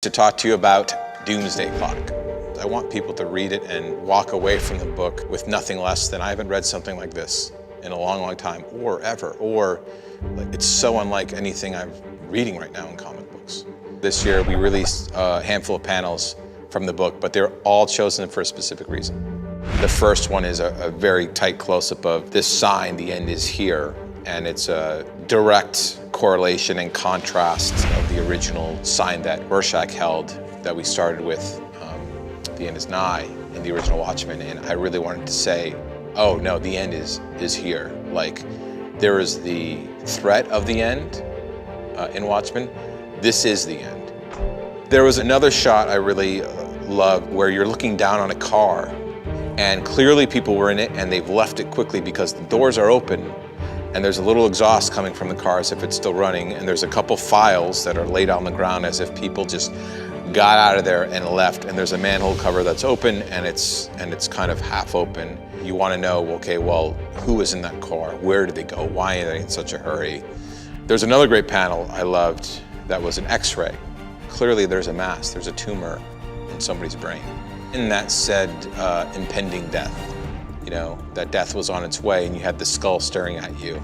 To talk to you about Doomsday Clock. I want people to read it and walk away from the book with nothing less than I haven't read something like this in a long, long time, or ever, or it's so unlike anything I'm reading right now in comic books. This year we released a handful of panels from the book, but they're all chosen for a specific reason. The first one is a very tight close-up of this sign, the end is here, and it's a direct correlation and contrast of the original sign that Rorschach held that we started with, the end is nigh, in the original Watchmen, and I really wanted to say, oh no, the end is here. Like, there is the threat of the end in Watchmen. This is the end. There was another shot I really loved where you're looking down on a car and clearly people were in it and they've left it quickly because the doors are open and there's a little exhaust coming from the car as if it's still running, and there's a couple files that are laid on the ground as if people just got out of there and left, and there's a manhole cover that's open and it's kind of half open. You want to know, okay, well, who was in that car? Where did they go? Why are they in such a hurry? There's another great panel I loved that was an X-ray. Clearly there's a mass, there's a tumor in somebody's brain. And that said impending death. You know, that death was on its way and you had the skull staring at you.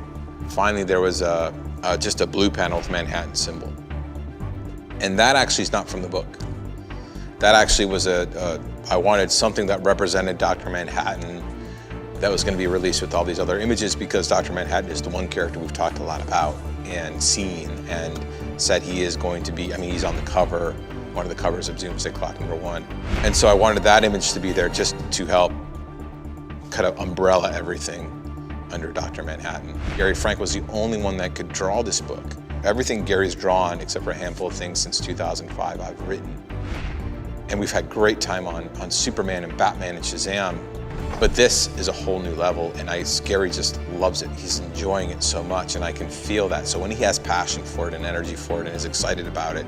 Finally, there was just a blue panel with Manhattan symbol. And that actually is not from the book. That actually was I wanted something that represented Dr. Manhattan that was going to be released with all these other images, because Dr. Manhattan is the one character we've talked a lot about and seen and said he is going to be, I mean, he's on the cover, one of the covers of Doomsday Clock #1. And so I wanted that image to be there just to help kind of umbrella everything under Dr. Manhattan. Gary Frank was the only one that could draw this book. Everything Gary's drawn, except for a handful of things since 2005, I've written. And we've had great time on Superman and Batman and Shazam. But this is a whole new level, and Gary just loves it. He's enjoying it so much, and I can feel that. So when he has passion for it and energy for it and is excited about it,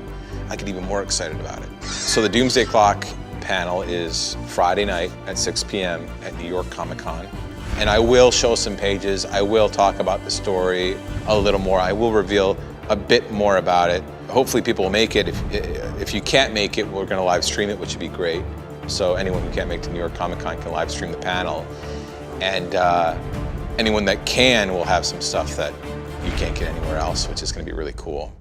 I get even more excited about it. So the Doomsday Clock panel is Friday night at 6 p.m. at New York Comic Con. And I will show some pages. I will talk about the story a little more. I will reveal a bit more about it. Hopefully people will make it. If you can't make it, we're going to live stream it, which would be great. So anyone who can't make it to New York Comic Con can live stream the panel. And anyone that can will have some stuff that you can't get anywhere else, which is going to be really cool.